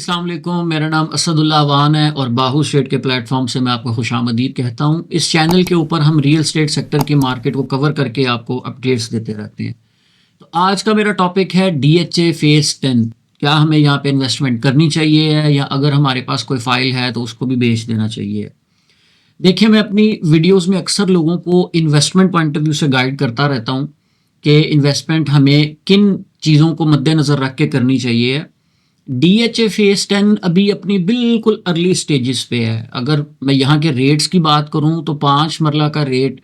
अस्सलाम वालेकुम। मेरा नाम असदुल्ला अवान है और बाहू स्टेट के प्लेटफॉर्म से मैं आपको खुशामदीद कहता हूँ। इस चैनल के ऊपर हम रियल एस्टेट सेक्टर की मार्केट को कवर करके आपको अपडेट्स देते रहते हैं। तो आज का मेरा टॉपिक है DHA फेज़ 10। क्या हमें यहाँ पे इन्वेस्टमेंट करनी चाहिए या अगर हमारे पास कोई फाइल है तो उसको भी बेच देना चाहिए। देखिए, मैं अपनी वीडियोज़ में अक्सर लोगों को इन्वेस्टमेंट पॉइंट ऑफ व्यू से गाइड करता रहता हूँ कि इन्वेस्टमेंट हमें किन चीज़ों को मद्देनज़र रख के करनी चाहिए। DHA फेज़ 10 अभी अपनी बिल्कुल अर्ली स्टेजेस पे है। अगर मैं यहाँ के रेट्स की बात करूँ तो 5 मरला का रेट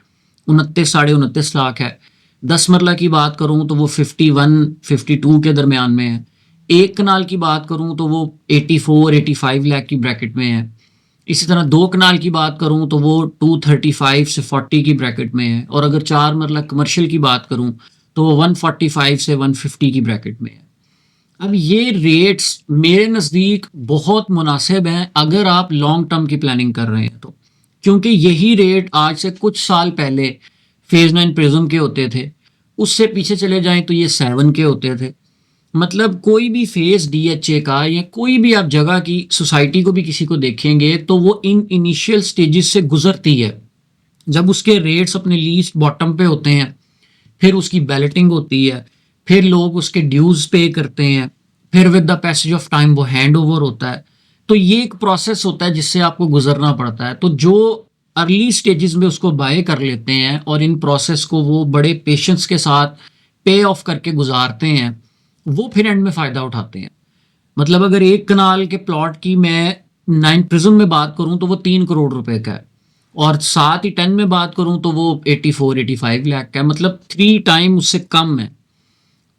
29 साढ़े 29 लाख है। 10 मरला की बात करूँ तो वो 51-52 के दरमियान में है। एक कनाल की बात करूँ तो वो 84-85 लाख की ब्रैकेट में है। इसी तरह 2 कनाल की बात करूँ तो वो 235 से 40 की ब्रैकेट में है। और अगर 4 मरला कमर्शियल की बात करूँ तो वो 145 से 150 की ब्रैकेट में है। अब ये रेट्स मेरे नज़दीक बहुत मुनासिब हैं अगर आप लॉन्ग टर्म की प्लानिंग कर रहे हैं तो, क्योंकि यही रेट आज से कुछ साल पहले फेज़ 9 प्रिज्म के होते थे। उससे पीछे चले जाएं तो ये 7 के होते थे। मतलब कोई भी फेज़ DHA का या कोई भी आप जगह की सोसाइटी को भी किसी को देखेंगे तो वो इन इनिशियल स्टेजेस से गुजरती है। जब उसके रेट्स अपने लीस्ट बॉटम पे होते हैं, फिर उसकी बैलेटिंग होती है, फिर लोग उसके ड्यूज पे करते हैं, फिर with the passage of time वो हैंड ओवर होता है। तो ये एक प्रोसेस होता है जिससे आपको गुजरना पड़ता है। तो जो अर्ली स्टेजेस में उसको बाय कर लेते हैं और इन प्रोसेस को वो बड़े पेशेंस के साथ पे ऑफ करके गुजारते हैं, वो फिर एंड में फ़ायदा उठाते हैं। मतलब अगर एक कनाल के प्लॉट की मैं 9 प्रिज्म में बात करूं तो वो 3 करोड़ रुपए का है, और साथ ही 10 में बात करूं तो वो 84-85 लाख का है। मतलब 3 टाइम उससे कम है।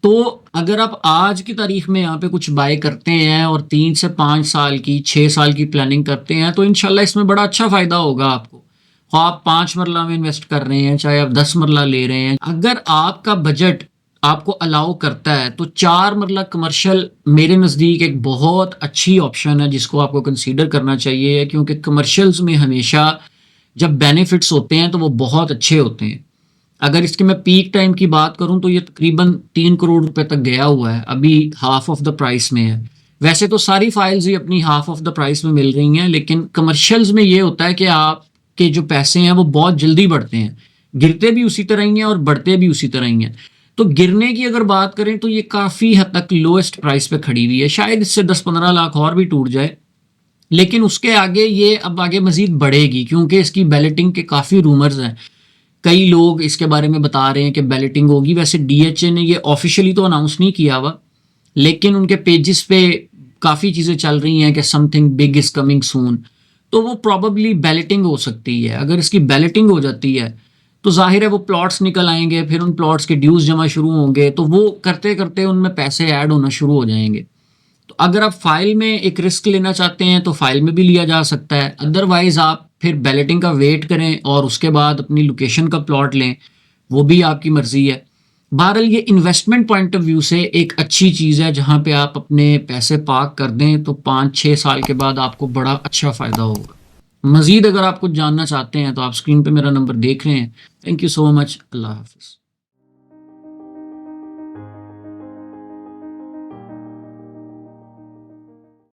तो अगर आप आज की तारीख में यहाँ पे कुछ बाय करते हैं और 3 से 5 साल की 6 साल की प्लानिंग करते हैं तो इंशाल्लाह इसमें बड़ा अच्छा फ़ायदा होगा आपको। ख्वाह आप 5 मरला में इन्वेस्ट कर रहे हैं, चाहे आप 10 मरला ले रहे हैं, अगर आपका बजट आपको अलाउ करता है तो 4 मरला कमर्शियल मेरे नज़दीक एक बहुत अच्छी ऑप्शन है जिसको आपको कंसीडर करना चाहिए, क्योंकि कमर्शियल्स में हमेशा जब बेनिफिट्स होते हैं तो वो बहुत अच्छे होते हैं। अगर इसके मैं पीक टाइम की बात करूं तो ये तकरीबन 3 करोड़ रुपए तक गया हुआ है, अभी हाफ ऑफ द प्राइस में है। वैसे तो सारी फाइल्स ही अपनी हाफ ऑफ द प्राइस में मिल रही हैं, लेकिन कमर्शियल्स में ये होता है कि आपके जो पैसे हैं वो बहुत जल्दी बढ़ते हैं, गिरते भी उसी तरह ही हैं और बढ़ते भी उसी तरह ही हैं। तो गिरने की अगर बात करें तो ये काफ़ी हद तक लोएस्ट प्राइस पे खड़ी हुई है, शायद इससे 10-15 लाख और भी टूट जाए, लेकिन उसके आगे ये अब आगे मजीद बढ़ेगी क्योंकि इसकी बैलेटिंग के काफ़ी रूमर्स हैं। कई लोग इसके बारे में बता रहे हैं कि बैलेटिंग होगी। वैसे DHA ने ये ऑफिशियली तो अनाउंस नहीं किया हुआ, लेकिन उनके पेजेस पे काफ़ी चीज़ें चल रही हैं कि something big is coming soon. तो वो प्रॉबली बैलेटिंग हो सकती है। अगर इसकी बैलेटिंग हो जाती है तो जाहिर है वो प्लॉट्स निकल आएंगे, फिर उन प्लॉट्स के ड्यूज जमा शुरू होंगे, तो वो करते करते उनमें पैसे ऐड होना शुरू हो जाएंगे। तो अगर आप फाइल में एक रिस्क लेना चाहते हैं तो फाइल में भी लिया जा सकता है, अदरवाइज आप फिर बैलेटिंग का वेट करें और उसके बाद अपनी लोकेशन का प्लॉट लें, वो भी आपकी मर्जी है। बहरहाल ये इन्वेस्टमेंट पॉइंट ऑफ व्यू से एक अच्छी चीज़ है जहाँ पे आप अपने पैसे पार्क कर दें तो 5-6 साल के बाद आपको बड़ा अच्छा फ़ायदा होगा। मज़ीद अगर आप कुछ जानना चाहते हैं तो आप स्क्रीन पे मेरा नंबर देख रहे हैं। Thank you so much. Allah हाफ़िज़।